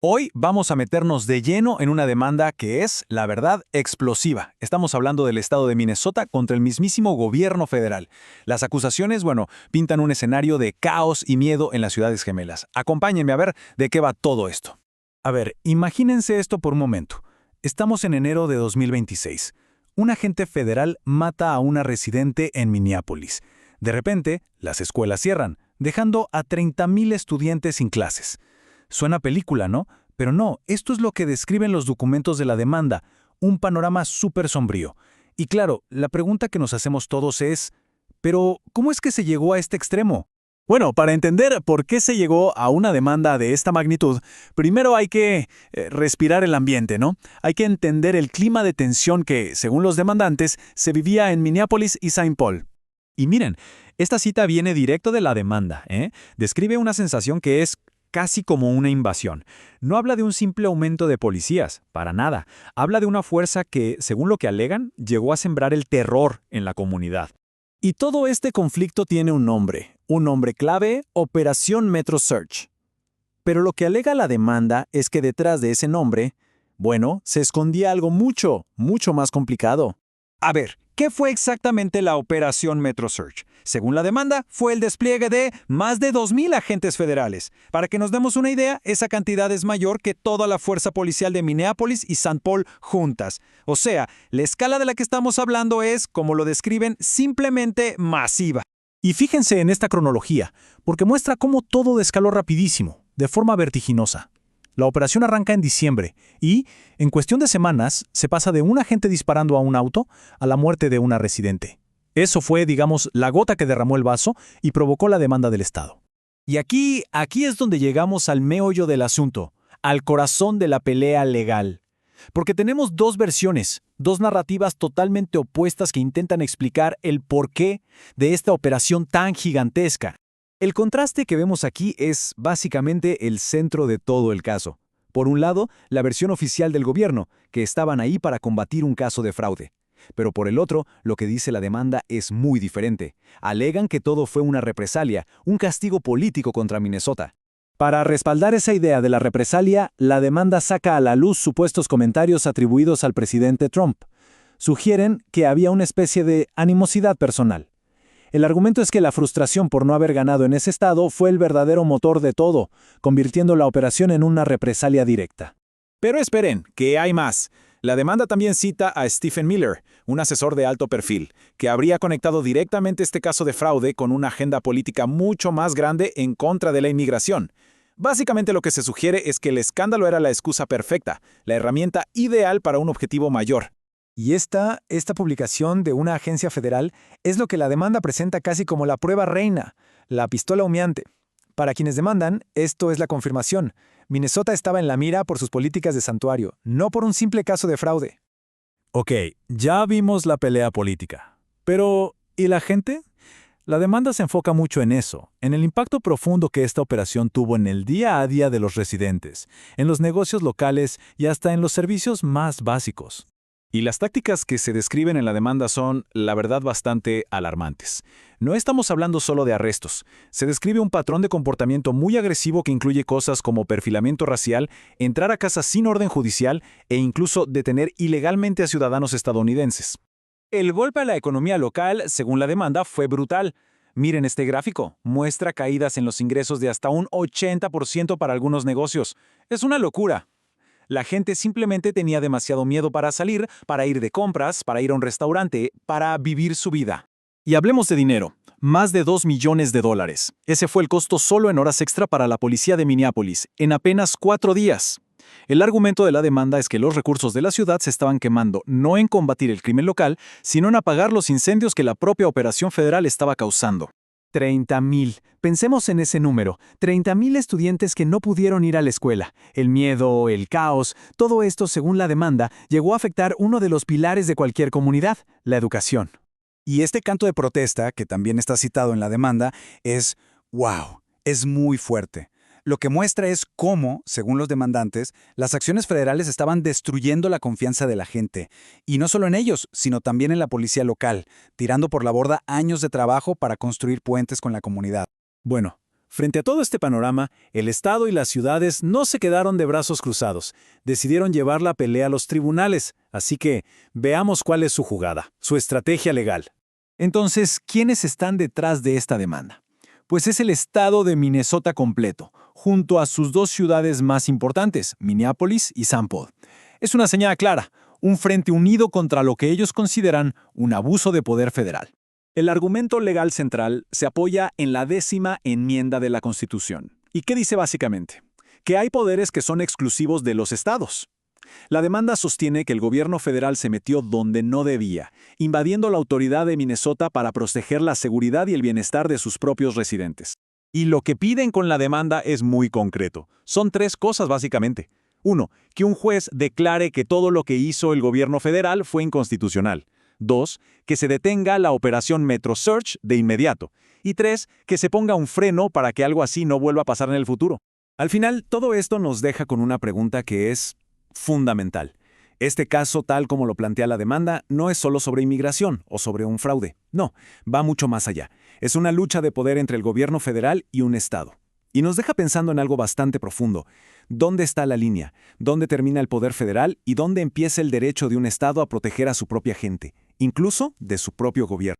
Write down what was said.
Hoy vamos a meternos de lleno en una demanda que es, la verdad, explosiva. Estamos hablando del estado de Minnesota contra el mismísimo gobierno federal. Las acusaciones, pintan un escenario de caos y miedo en las ciudades gemelas. Acompáñenme a ver de qué va todo esto. A ver, imagínense esto por un momento. Estamos en enero de 2026. Un agente federal mata a una residente en Minneapolis. De repente, las escuelas cierran, dejando a 30,000 estudiantes sin clases. Suena película, ¿no? Pero no, esto es lo que describen los documentos de la demanda, un panorama súper sombrío. Y claro, la pregunta que nos hacemos todos es, ¿pero cómo es que se llegó a este extremo? Bueno, para entender por qué se llegó a una demanda de esta magnitud, primero hay que respirar el ambiente, ¿no? Hay que entender el clima de tensión que, según los demandantes, se vivía en Minneapolis y Saint Paul. Y miren, esta cita viene directo de la demanda, ¿eh? Describe una sensación que es casi como una invasión. No habla de un simple aumento de policías, para nada. Habla de una fuerza que, según lo que alegan, llegó a sembrar el terror en la comunidad. Y todo este conflicto tiene un nombre clave, Operación Metro Search. Pero lo que alega la demanda es que detrás de ese nombre, se escondía algo mucho, mucho más complicado. A ver, ¿qué fue exactamente la Operación Metro Search? Según la demanda, fue el despliegue de más de 2,000 agentes federales. Para que nos demos una idea, esa cantidad es mayor que toda la fuerza policial de Minneapolis y Saint Paul juntas. O sea, la escala de la que estamos hablando es, como lo describen, simplemente masiva. Y fíjense en esta cronología, porque muestra cómo todo escaló rapidísimo, de forma vertiginosa. La operación arranca en diciembre y, en cuestión de semanas, se pasa de un agente disparando a un auto a la muerte de una residente. Eso fue, digamos, la gota que derramó el vaso y provocó la demanda del Estado. Y aquí es donde llegamos al meollo del asunto, al corazón de la pelea legal. Porque tenemos dos versiones, dos narrativas totalmente opuestas que intentan explicar el porqué de esta operación tan gigantesca. El contraste que vemos aquí es básicamente el centro de todo el caso. Por un lado, la versión oficial del gobierno, que estaban ahí para combatir un caso de fraude. Pero por el otro, lo que dice la demanda es muy diferente. Alegan que todo fue una represalia, un castigo político contra Minnesota. Para respaldar esa idea de la represalia, la demanda saca a la luz supuestos comentarios atribuidos al presidente Trump. Sugieren que había una especie de animosidad personal. El argumento es que la frustración por no haber ganado en ese estado fue el verdadero motor de todo, convirtiendo la operación en una represalia directa. Pero esperen, que hay más. La demanda también cita a Stephen Miller, un asesor de alto perfil, que habría conectado directamente este caso de fraude con una agenda política mucho más grande en contra de la inmigración. Básicamente lo que se sugiere es que el escándalo era la excusa perfecta, la herramienta ideal para un objetivo mayor. Y esta publicación de una agencia federal es lo que la demanda presenta casi como la prueba reina, la pistola humeante. Para quienes demandan, esto es la confirmación. Minnesota estaba en la mira por sus políticas de santuario, no por un simple caso de fraude. Ok, ya vimos la pelea política. Pero, ¿y la gente? La demanda se enfoca mucho en eso, en el impacto profundo que esta operación tuvo en el día a día de los residentes, en los negocios locales y hasta en los servicios más básicos. Y las tácticas que se describen en la demanda son, la verdad, bastante alarmantes. No estamos hablando solo de arrestos. Se describe un patrón de comportamiento muy agresivo que incluye cosas como perfilamiento racial, entrar a casa sin orden judicial e incluso detener ilegalmente a ciudadanos estadounidenses. El golpe a la economía local, según la demanda, fue brutal. Miren este gráfico, muestra caídas en los ingresos de hasta un 80% para algunos negocios. Es una locura. La gente simplemente tenía demasiado miedo para salir, para ir de compras, para ir a un restaurante, para vivir su vida. Y hablemos de dinero. Más de $2 millones. Ese fue el costo solo en horas extra para la policía de Minneapolis, en apenas 4 días. El argumento de la demanda es que los recursos de la ciudad se estaban quemando no en combatir el crimen local, sino en apagar los incendios que la propia operación federal estaba causando. 30,000. Pensemos en ese número. 30,000 estudiantes que no pudieron ir a la escuela. El miedo, el caos, todo esto, según la demanda, llegó a afectar uno de los pilares de cualquier comunidad, la educación. Y este canto de protesta, que también está citado en la demanda, es muy fuerte. Lo que muestra es cómo, según los demandantes, las acciones federales estaban destruyendo la confianza de la gente. Y no solo en ellos, sino también en la policía local, tirando por la borda años de trabajo para construir puentes con la comunidad. Bueno, Frente a todo este panorama, el Estado y las ciudades no se quedaron de brazos cruzados. Decidieron llevar la pelea a los tribunales, así que veamos cuál es su jugada, su estrategia legal. Entonces, ¿quiénes están detrás de esta demanda? Pues es el estado de Minnesota completo, junto a sus dos ciudades más importantes, Minneapolis y St. Paul. Es una señal clara, un frente unido contra lo que ellos consideran un abuso de poder federal. El argumento legal central se apoya en la 10ª enmienda de la Constitución. ¿Y qué dice básicamente? Que hay poderes que son exclusivos de los estados. La demanda sostiene que el gobierno federal se metió donde no debía, invadiendo la autoridad de Minnesota para proteger la seguridad y el bienestar de sus propios residentes. Y lo que piden con la demanda es muy concreto. Son 3 cosas básicamente. 1. Que un juez declare que todo lo que hizo el gobierno federal fue inconstitucional. 2. Que se detenga la operación Metro Search de inmediato. Y 3. Que se ponga un freno para que algo así no vuelva a pasar en el futuro. Al final, todo esto nos deja con una pregunta que es fundamental. Este caso, tal como lo plantea la demanda, no es solo sobre inmigración o sobre un fraude. No, va mucho más allá. Es una lucha de poder entre el gobierno federal y un estado. Y nos deja pensando en algo bastante profundo. ¿Dónde está la línea? ¿Dónde termina el poder federal y dónde empieza el derecho de un estado a proteger a su propia gente, incluso de su propio gobierno?